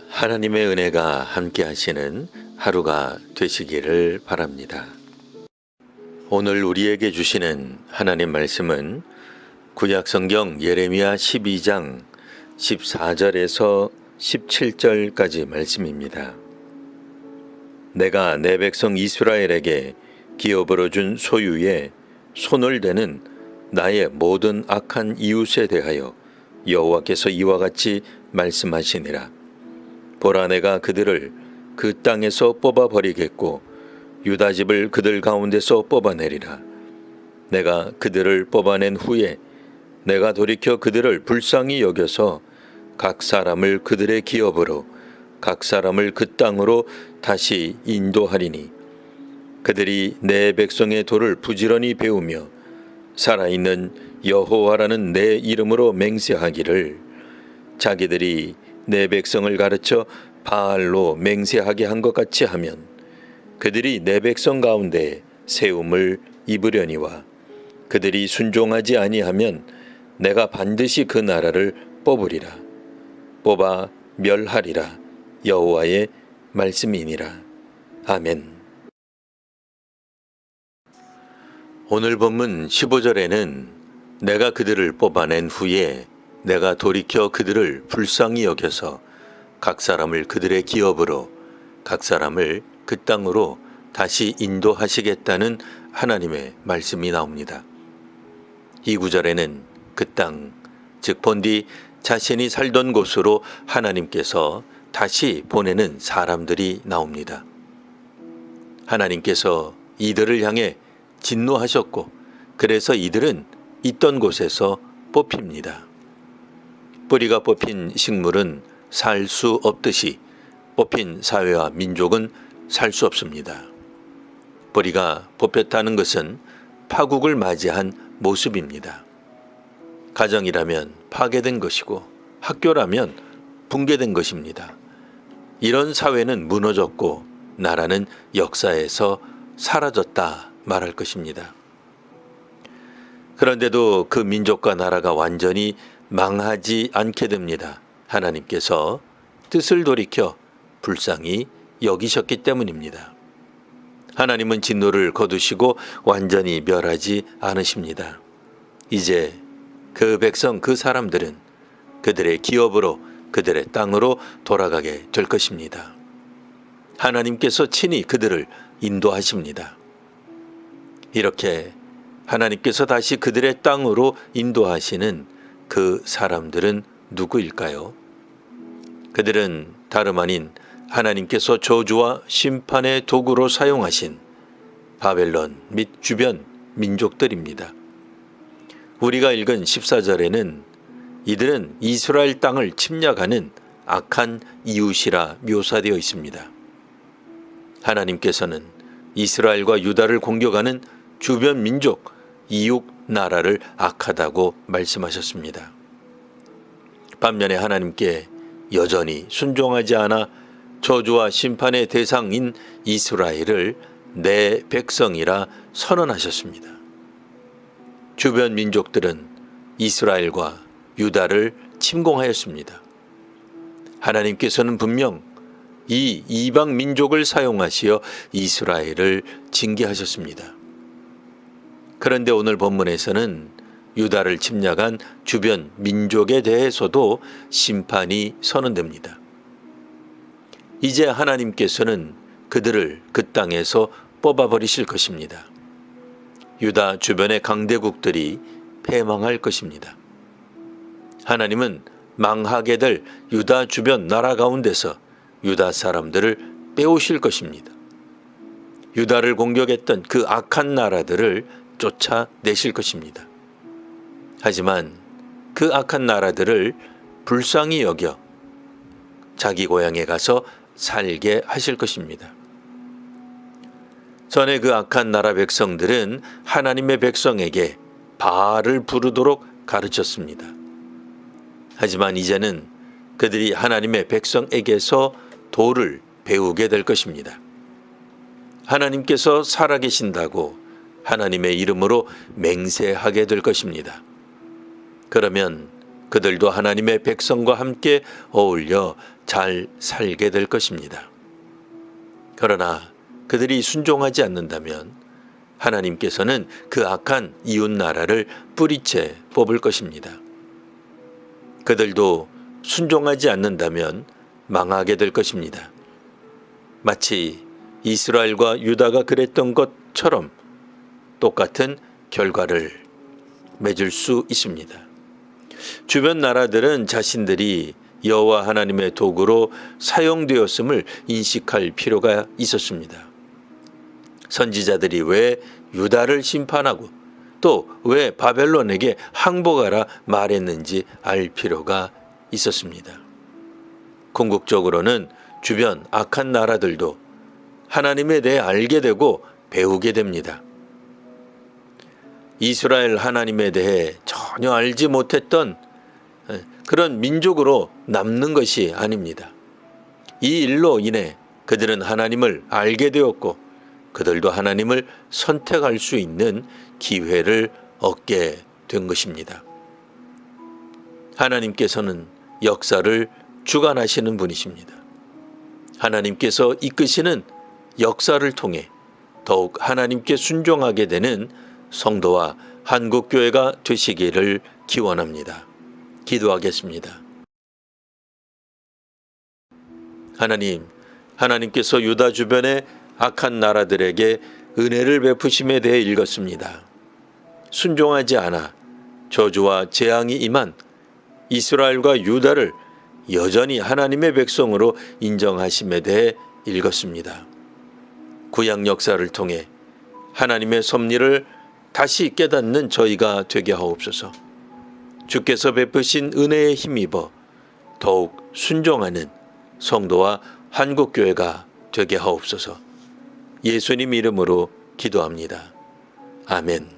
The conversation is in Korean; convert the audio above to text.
하나님의 은혜가 함께 하시는 하루가 되시기를 바랍니다. 오늘 우리에게 주시는 하나님 말씀은 구약성경 예레미야 12장 14절에서 17절까지 말씀입니다. 내가 내 백성 이스라엘에게 기업으로 준 소유에 손을 대는 나의 모든 악한 이웃에 대하여 여호와께서 이와 같이 말씀하시니라. 보라, 내가 그들을 그 땅에서 뽑아버리겠고 유다 집을 그들 가운데서 뽑아내리라. 내가 그들을 뽑아낸 후에 내가 돌이켜 그들을 불쌍히 여겨서 각 사람을 그들의 기업으로 각 사람을 그 땅으로 다시 인도하리니 그들이 내 백성의 도를 부지런히 배우며 살아있는 여호와라는 내 이름으로 맹세하기를, 자기들이 내 백성을 가르쳐 바알로 맹세하게 한 것 같이 하면 그들이 내 백성 가운데 세움을 입으려니와 그들이 순종하지 아니하면 내가 반드시 그 나라를 뽑으리라. 뽑아 멸하리라. 여호와의 말씀이니라. 아멘. 오늘 본문 15절에는 내가 그들을 뽑아낸 후에 내가 돌이켜 그들을 불쌍히 여겨서 각 사람을 그들의 기업으로 각 사람을 그 땅으로 다시 인도하시겠다는 하나님의 말씀이 나옵니다. 이 구절에는 그 땅, 즉 본디 자신이 살던 곳으로 하나님께서 다시 보내는 사람들이 나옵니다. 하나님께서 이들을 향해 진노하셨고 그래서 이들은 있던 곳에서 뽑힙니다. 뿌리가 뽑힌 식물은 살 수 없듯이 뽑힌 사회와 민족은 살 수 없습니다. 뿌리가 뽑혔다는 것은 파국을 맞이한 모습입니다. 가정이라면 파괴된 것이고 학교라면 붕괴된 것입니다. 이런 사회는 무너졌고 나라는 역사에서 사라졌다 말할 것입니다. 그런데도 그 민족과 나라가 완전히 망하지 않게 됩니다. 하나님께서 뜻을 돌이켜 불쌍히 여기셨기 때문입니다. 하나님은 진노를 거두시고 완전히 멸하지 않으십니다. 이제 그 백성, 그 사람들은 그들의 기업으로 그들의 땅으로 돌아가게 될 것입니다. 하나님께서 친히 그들을 인도하십니다. 이렇게 하나님께서 다시 그들의 땅으로 인도하시는 그 사람들은 누구일까요? 그들은 다름 아닌 하나님께서 저주와 심판의 도구로 사용하신 바벨론 및 주변 민족들입니다. 우리가 읽은 14절에는 이들은 이스라엘 땅을 침략하는 악한 이웃이라 묘사되어 있습니다. 하나님께서는 이스라엘과 유다를 공격하는 주변 민족, 이웃 나라를 악하다고 말씀하셨습니다. 반면에 하나님께 여전히 순종하지 않아 저주와 심판의 대상인 이스라엘을 내 백성이라 선언하셨습니다. 주변 민족들은 이스라엘과 유다를 침공하였습니다. 하나님께서는 분명 이 이방 민족을 사용하시어 이스라엘을 징계하셨습니다. 그런데 오늘 본문에서는 유다를 침략한 주변 민족에 대해서도 심판이 선언됩니다. 이제 하나님께서는 그들을 그 땅에서 뽑아버리실 것입니다. 유다 주변의 강대국들이 패망할 것입니다. 하나님은 망하게 될 유다 주변 나라 가운데서 유다 사람들을 빼오실 것입니다. 유다를 공격했던 그 악한 나라들을 쫓아내실 것입니다. 하지만 그 악한 나라들을 불쌍히 여겨 자기 고향에 가서 살게 하실 것입니다. 전에 그 악한 나라 백성들은 하나님의 백성에게 바알을 부르도록 가르쳤습니다. 하지만 이제는 그들이 하나님의 백성에게서 도를 배우게 될 것입니다. 하나님께서 살아계신다고 하나님의 이름으로 맹세하게 될 것입니다. 그러면 그들도 하나님의 백성과 함께 어울려 잘 살게 될 것입니다. 그러나 그들이 순종하지 않는다면 하나님께서는 그 악한 이웃 나라를 뿌리채 뽑을 것입니다. 그들도 순종하지 않는다면 망하게 될 것입니다. 마치 이스라엘과 유다가 그랬던 것처럼 똑같은 결과를 맺을 수 있습니다. 주변 나라들은 자신들이 여호와 하나님의 도구로 사용되었음을 인식할 필요가 있었습니다. 선지자들이 왜 유다를 심판하고 또 왜 바벨론에게 항복하라 말했는지 알 필요가 있었습니다. 궁극적으로는 주변 악한 나라들도 하나님에 대해 알게 되고 배우게 됩니다. 이스라엘 하나님에 대해 전혀 알지 못했던 그런 민족으로 남는 것이 아닙니다. 이 일로 인해 그들은 하나님을 알게 되었고 그들도 하나님을 선택할 수 있는 기회를 얻게 된 것입니다. 하나님께서는 역사를 주관하시는 분이십니다. 하나님께서 이끄시는 역사를 통해 더욱 하나님께 순종하게 되는 성도와 한국교회가 되시기를 기원합니다. 기도하겠습니다. 하나님께서 유다 주변의 악한 나라들에게 은혜를 베푸심에 대해 읽었습니다. 순종하지 않아 저주와 재앙이 임한 이스라엘과 유다를 여전히 하나님의 백성으로 인정하심에 대해 읽었습니다. 구약 역사를 통해 하나님의 섭리를 다시 깨닫는 저희가 되게 하옵소서. 주께서 베푸신 은혜에 힘입어 더욱 순종하는 성도와 한국교회가 되게 하옵소서. 예수님 이름으로 기도합니다. 아멘.